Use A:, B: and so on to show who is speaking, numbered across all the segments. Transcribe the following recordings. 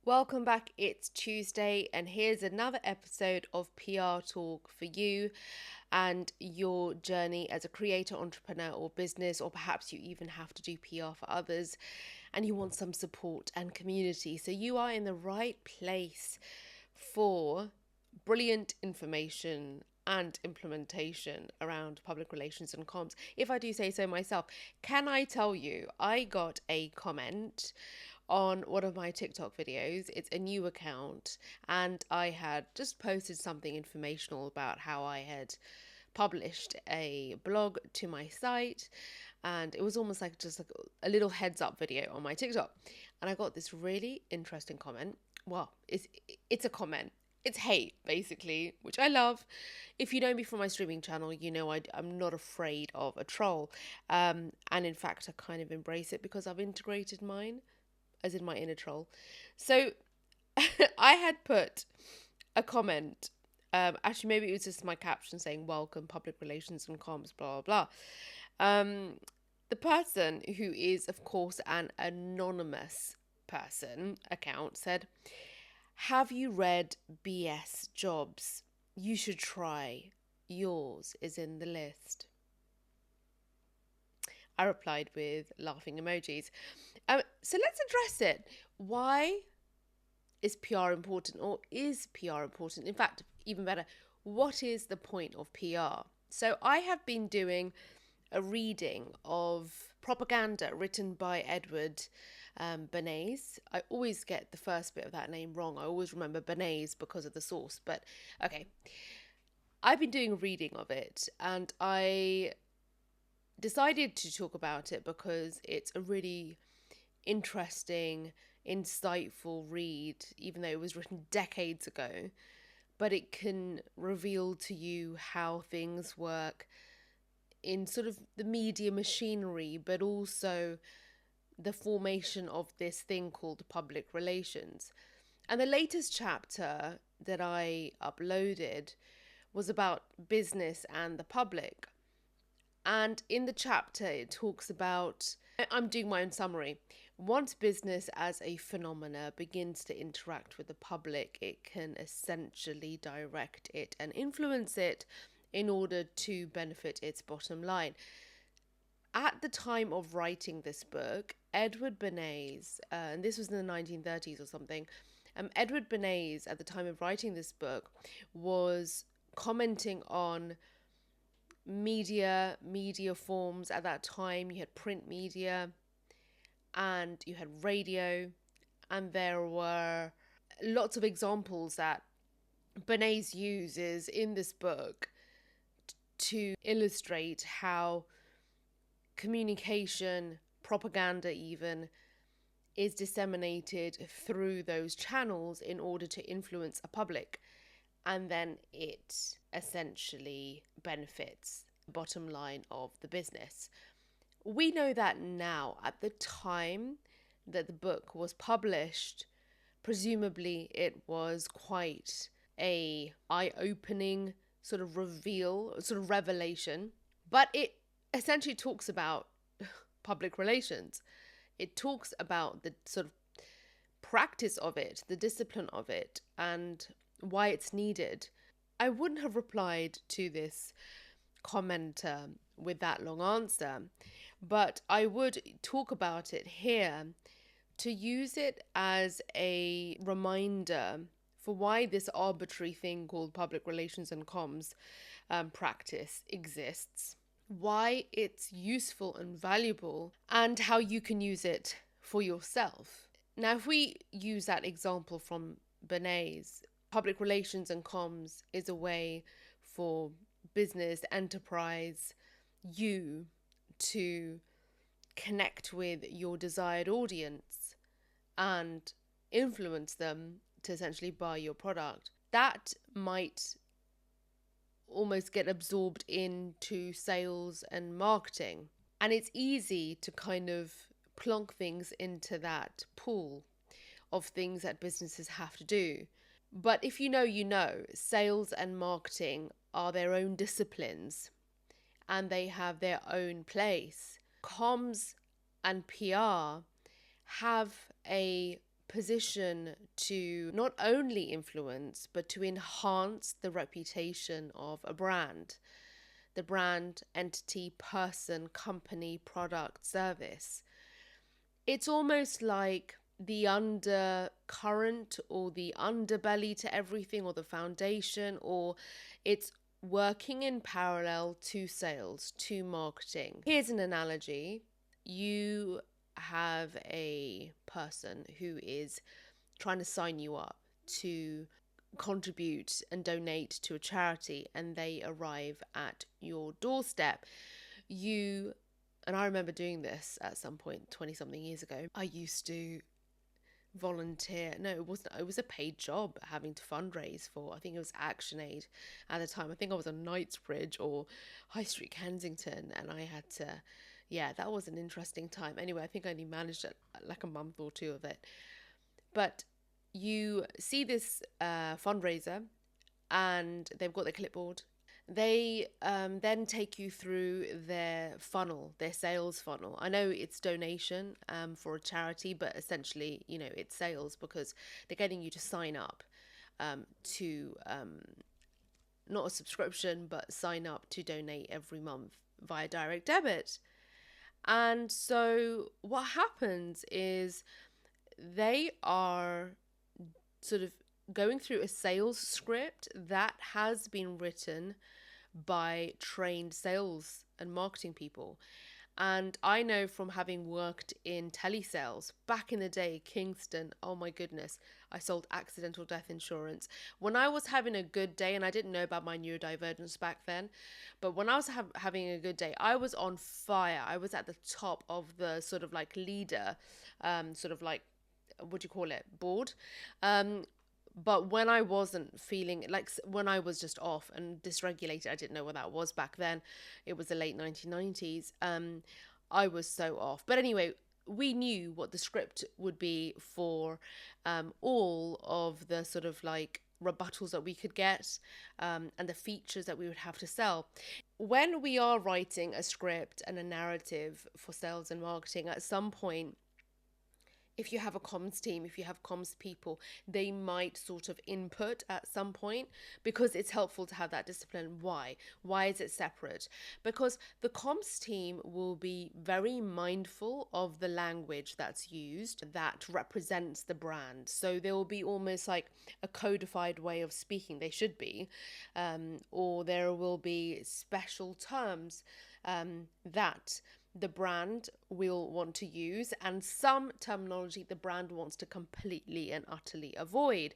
A: Welcome back. It's Tuesday, and here's another episode of PR Talk for you and your journey as a creator, entrepreneur, or business, or perhaps you even have to do PR for others and you want some support and community. So, you are in the right place for brilliant information and implementation around public relations and comms. If I do say so myself, can I tell you, I got a comment on one of my TikTok videos. It's a new account, and I had just posted something informational about how I had published a blog to my site, and it was almost like just like a little heads up video on my TikTok. And I got this really interesting comment. Well, it's a comment. It's hate, basically, which I love. If you know me from my streaming channel, you know I'm not afraid of a troll. And in fact, I kind of embrace it because I've integrated mine, as in my inner troll. So I had put a comment. Actually, maybe it was just my caption saying, welcome, public relations and comms, blah, blah, blah. The person, who is, of course, an anonymous person account, said, have you read BS Jobs? You should try. Yours is in the list. I replied with laughing emojis. So let's address it. Why is PR important, or is PR important? In fact, even better, what is the point of PR? So I have been doing a reading of propaganda written by Edward Bernays. I always get the first bit of that name wrong. I always remember Bernays because of the source, but okay. I've been doing a reading of it, and I decided to talk about it because it's a really interesting, insightful read, even though it was written decades ago. But it can reveal to you how things work in sort of the media machinery, but also the formation of this thing called public relations. And the latest chapter that I uploaded was about business and the public. And in the chapter, it talks about, I'm doing my own summary. Once business as a phenomena begins to interact with the public, it can essentially direct it and influence it in order to benefit its bottom line. At the time of writing this book, Edward Bernays, and this was in the 1930s or something, Edward Bernays, at the time of writing this book, was commenting on media forms. At that time, you had print media and you had radio, and there were lots of examples that Bernays uses in this book to illustrate how communication, propaganda even, is disseminated through those channels in order to influence a public, and then it essentially benefits the bottom line of the business. We know that now. At the time that the book was published, presumably it was quite a eye-opening sort of revelation, but it essentially talks about public relations. It talks about the sort of practice of it, the discipline of it, and why it's needed. I wouldn't have replied to this commenter with that long answer, but I would talk about it here to use it as a reminder for why this arbitrary thing called public relations and comms practice exists, why it's useful and valuable, and how you can use it for yourself. Now, if we use that example from Bernays, public relations and comms is a way for business, enterprise, you to connect with your desired audience and influence them to essentially buy your product. That might almost get absorbed into sales and marketing. And it's easy to kind of plonk things into that pool of things that businesses have to do. But if you know, sales and marketing are their own disciplines and they have their own place. Comms and PR have a position to not only influence, but to enhance the reputation of a brand. The brand, entity, person, company, product, service. It's almost like the undercurrent or the underbelly to everything, or the foundation, or it's working in parallel to sales, to marketing. Here's an analogy. You have a person who is trying to sign you up to contribute and donate to a charity, and they arrive at your doorstep. And I remember doing this at some point 20 something years ago. I used to volunteer. No, it wasn't. It was a paid job having to fundraise for, I think it was ActionAid at the time. I think I was on Knightsbridge or High Street Kensington, and I had to, yeah, that was an interesting time. Anyway, I think I only managed like a month or two of it. But you see this fundraiser, and they've got their clipboard. They then take you through their funnel, their sales funnel. I know it's donation for a charity, but essentially, it's sales, because they're getting you to sign up to not a subscription, but sign up to donate every month via direct debit. And so what happens is they are sort of going through a sales script that has been written by trained sales and marketing people. And I know from having worked in telesales back in the day, Kingston, oh my goodness, I sold accidental death insurance. When I was having a good day, and I didn't know about my neurodivergence back then, but when I was having a good day, I was on fire. I was at the top of the sort of like leader, sort of like, what do you call it, board. But when I wasn't feeling, like when I was just off and dysregulated, I didn't know what that was back then. It was the late 1990s. I was so off. But anyway, we knew what the script would be for all of the sort of like rebuttals that we could get and the features that we would have to sell. When we are writing a script and a narrative for sales and marketing, at some point, if you have a comms team, if you have comms people, they might sort of input at some point, because it's helpful to have that discipline. Why? Why is it separate? Because the comms team will be very mindful of the language that's used that represents the brand. So there will be almost like a codified way of speaking. They should be, or there will be special terms that the brand will want to use, and some terminology the brand wants to completely and utterly avoid.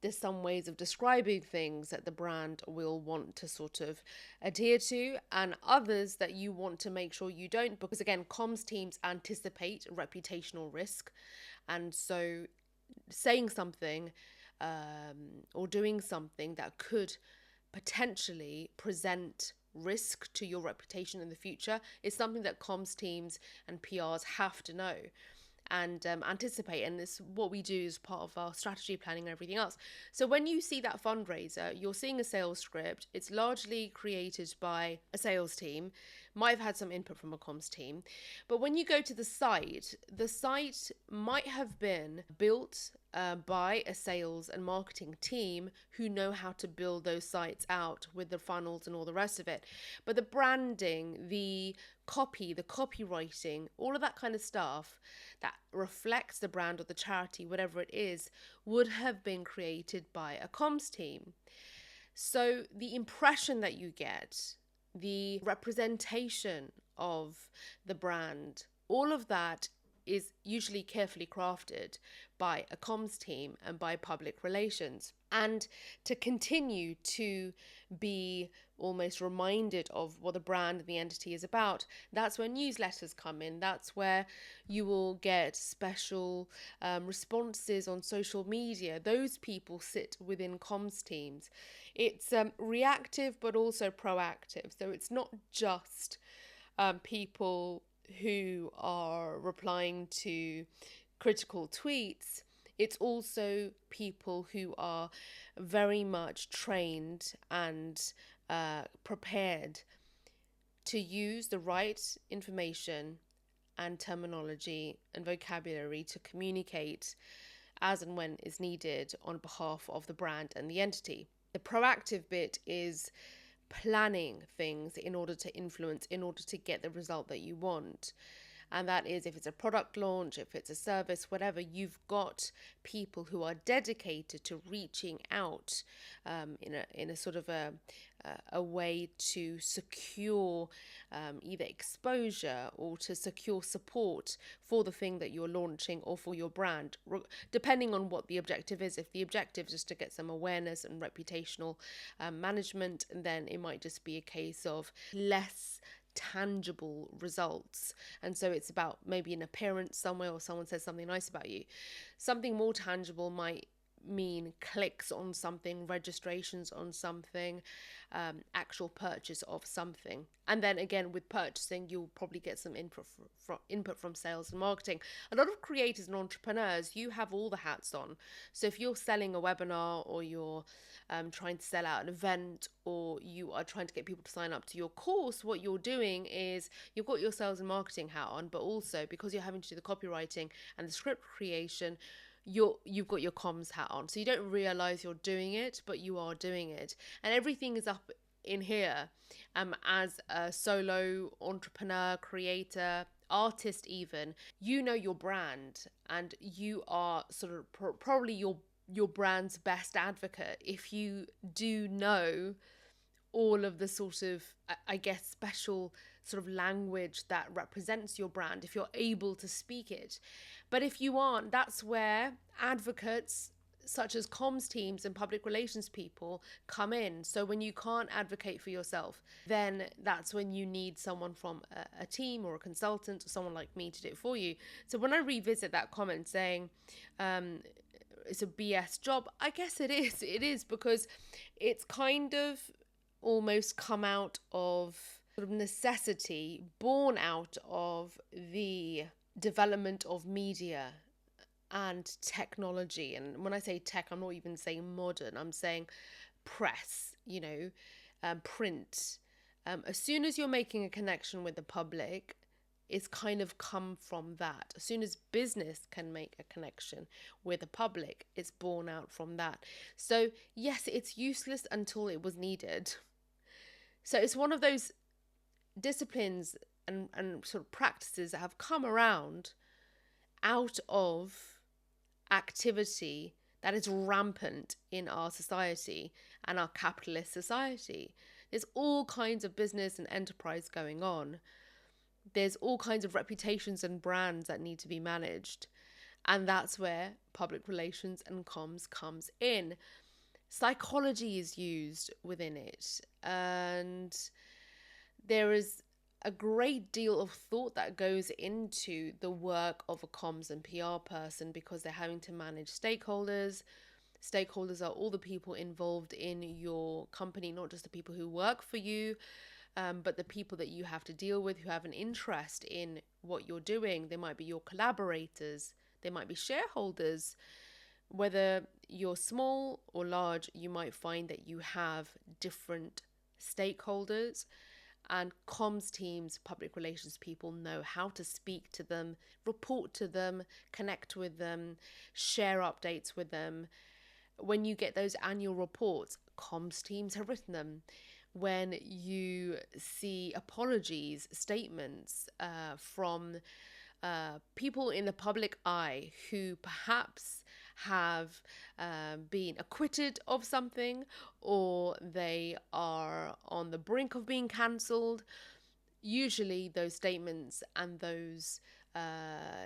A: There's some ways of describing things that the brand will want to sort of adhere to, and others that you want to make sure you don't, because again, comms teams anticipate reputational risk. And so saying something or doing something that could potentially present risk to your reputation in the future is something that comms teams and PRs have to know and anticipate. And this what we do as part of our strategy planning and everything else. So when you see that fundraiser, you're seeing a sales script. It's largely created by a sales team, might have had some input from a comms team. But when you go to the site might have been built by a sales and marketing team who know how to build those sites out with the funnels and all the rest of it. But the branding, the copy, the copywriting, all of that kind of stuff that reflects the brand or the charity, whatever it is, would have been created by a comms team. So the impression that you get, the representation of the brand, all of that is usually carefully crafted by a comms team and by public relations. And to continue to be almost reminded of what the brand and the entity is about, that's where newsletters come in. That's where you will get special responses on social media. Those people sit within comms teams. It's reactive but also proactive. So it's not just people who are replying to critical tweets. It's also people who are very much trained and prepared to use the right information and terminology and vocabulary to communicate as and when is needed on behalf of the brand and the entity. The proactive bit is planning things in order to influence, in order to get the result that you want. And that is, if it's a product launch, if it's a service, whatever, you've got people who are dedicated to reaching out in a sort of a way to secure either exposure or to secure support for the thing that you're launching or for your brand, depending on what the objective is. If the objective is just to get some awareness and reputational management, then it might just be a case of less tangible results, and so it's about maybe an appearance somewhere, or someone says something nice about you. Something more tangible might mean clicks on something, registrations on something, actual purchase of something. And then again, with purchasing, you'll probably get some input from sales and marketing. A lot of creators and entrepreneurs, you have all the hats on. So if you're selling a webinar, or you're trying to sell out an event, or you are trying to get people to sign up to your course, what you're doing is you've got your sales and marketing hat on, but also because you're having to do the copywriting and the script creation, you've got your comms hat on. So you don't realize you're doing it, but you are doing it. And everything is up in here. As a solo entrepreneur, creator, artist even, you know your brand, and you are sort of probably your brand's best advocate if you do know all of the sort of, I guess, special sort of language that represents your brand, if you're able to speak it. But if you aren't, that's where advocates such as comms teams and public relations people come in. So when you can't advocate for yourself, then that's when you need someone from a team or a consultant or someone like me to do it for you. So when I revisit that comment saying, it's a BS job, I guess it is. It is, because it's kind of almost come out of sort of necessity, born out of the development of media and technology. And when I say tech, I'm not even saying modern, I'm saying press, print. As soon as you're making a connection with the public, it's kind of come from that. As soon as business can make a connection with the public, it's born out from that. So yes, it's useless until it was needed. So it's one of those disciplines and sort of practices that have come around out of activity that is rampant in our society and our capitalist society. There's all kinds of business and enterprise going on. There's all kinds of reputations and brands that need to be managed. And that's where public relations and comms comes in. Psychology is used within it. And there is a great deal of thought that goes into the work of a comms and PR person, because they're having to manage stakeholders. Stakeholders are all the people involved in your company, not just the people who work for you, but the people that you have to deal with who have an interest in what you're doing. They might be your collaborators, they might be shareholders. Whether you're small or large, you might find that you have different stakeholders, and comms teams, public relations people know how to speak to them, report to them, connect with them, share updates with them. When you get those annual reports, comms teams have written them. When you see apologies, statements from people in the public eye who perhaps have been acquitted of something, or they are on the brink of being cancelled, usually those statements and those,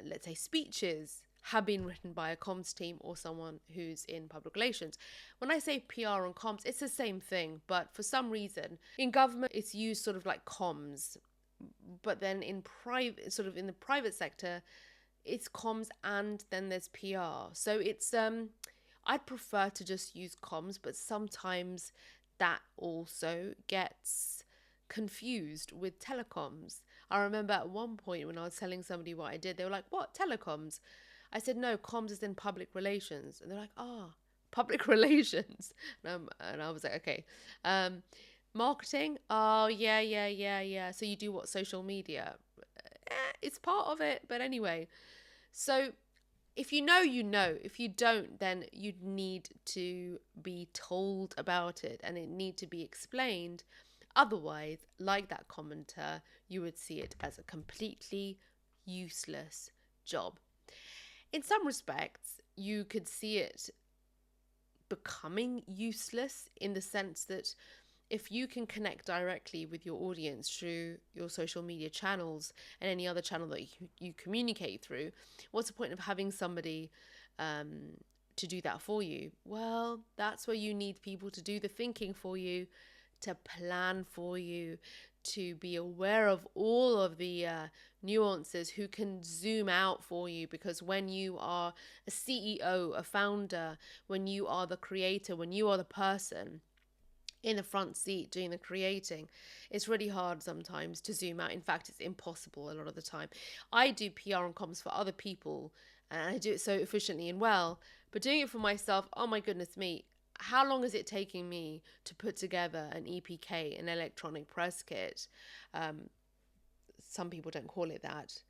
A: let's say, speeches have been written by a comms team or someone who's in public relations. When I say PR and comms, it's the same thing, but for some reason in government it's used sort of like comms, but then in private, sort of in the private sector, it's comms and then there's PR. So it's I'd prefer to just use comms, but sometimes that also gets confused with telecoms. I remember at one point when I was telling somebody what I did, they were like, "What, telecoms?" I said, "No, comms is in public relations." And they're like, "Ah, public relations." And I was like, "Okay. Marketing? Oh, yeah. So you do what, social media?" It's part of it, but anyway. So if you know, you know. If you don't, then you need to be told about it and it need to be explained. Otherwise, like that commenter, you would see it as a completely useless job. In some respects, you could see it becoming useless in the sense that if you can connect directly with your audience through your social media channels and any other channel that you communicate through, what's the point of having somebody to do that for you? Well, that's where you need people to do the thinking for you, to plan for you, to be aware of all of the nuances, who can zoom out for you. Because when you are a CEO, a founder, when you are the creator, when you are the person in the front seat doing the creating, it's really hard sometimes to zoom out. In fact, it's impossible a lot of the time. I do PR and comms for other people and I do it so efficiently and well, but doing it for myself, oh my goodness me, how long is it taking me to put together an EPK, an electronic press kit? Some people don't call it that.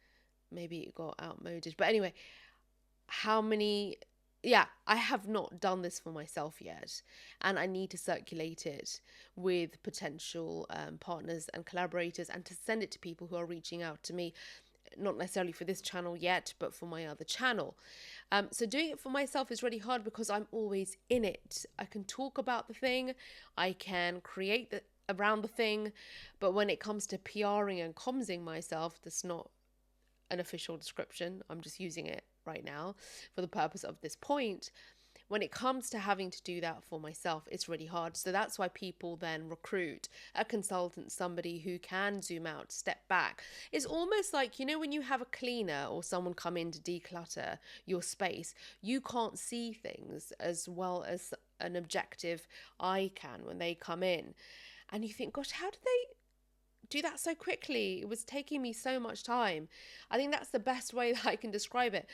A: Maybe it got outmoded. But anyway, I have not done this for myself yet, and I need to circulate it with potential partners and collaborators, and to send it to people who are reaching out to me, not necessarily for this channel yet, but for my other channel. So doing it for myself is really hard because I'm always in it. I can talk about the thing, I can create around the thing, but when it comes to PRing and commsing myself, that's not an official description. I'm just using it right now for the purpose of this point. When it comes to having to do that for myself, it's really hard. So that's why people then recruit a consultant, somebody who can zoom out, step back. It's almost like, you know, when you have a cleaner or someone come in to declutter your space, you can't see things as well as an objective eye can when they come in. And you think, gosh, how did they do that so quickly? It was taking me so much time. I think that's the best way that I can describe it.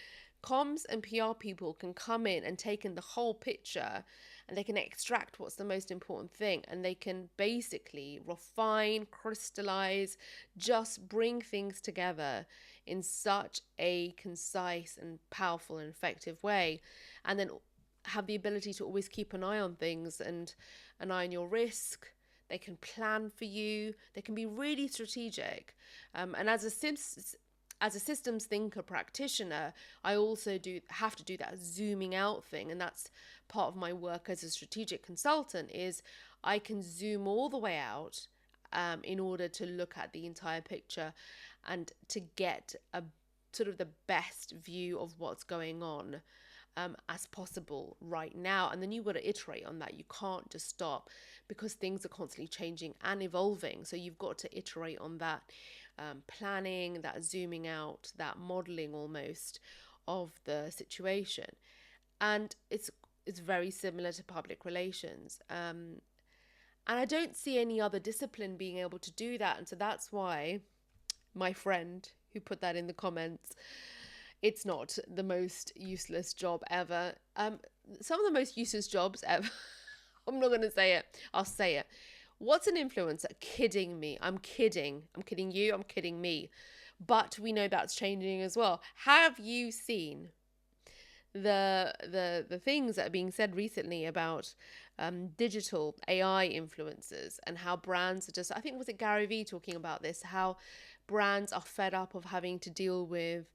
A: Comms and PR people can come in and take in the whole picture, and they can extract what's the most important thing, and they can basically refine, crystallize, just bring things together in such a concise and powerful and effective way, and then have the ability to always keep an eye on things and an eye on your risk. They can plan for you. They can be really strategic. And as a systems thinker practitioner, I also have to do that zooming out thing. And that's part of my work as a strategic consultant, is I can zoom all the way out in order to look at the entire picture and to get a sort of the best view of what's going on as possible right now. And then you've got to iterate on that. You can't just stop, because things are constantly changing and evolving. So you've got to iterate on that planning, that zooming out, that modeling almost of the situation. And it's very similar to public relations. And I don't see any other discipline being able to do that. And so that's why my friend who put that in the comments, it's not the most useless job ever. Some of the most useless jobs ever. I'm not going to say it. I'll say it. What's an influencer? Kidding me. I'm kidding. I'm kidding you. I'm kidding me. But we know that's changing as well. Have you seen the things that are being said recently about digital AI influencers, and how brands are just, I think, was it Gary Vee talking about this, how brands are fed up of having to deal with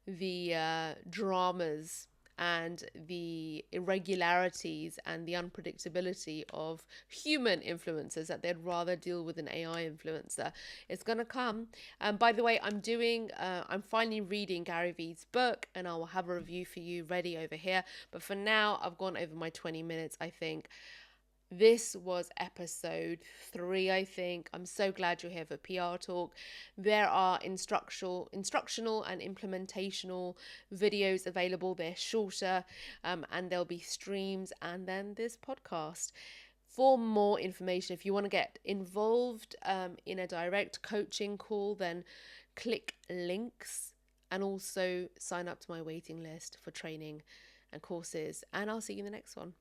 A: the dramas and the irregularities and the unpredictability of human influencers, that they'd rather deal with an AI influencer. It's going to come. By the way, I'm finally reading Gary Vee's book, and I will have a review for you ready over here. But for now, I've gone over my 20 minutes, I think. This was episode 3, I think. I'm so glad you're here for PR Talk. There are instructional and implementational videos available. They're shorter, and there'll be streams, and then this podcast. For more information, if you want to get involved in a direct coaching call, then click links, and also sign up to my waiting list for training and courses. And I'll see you in the next one.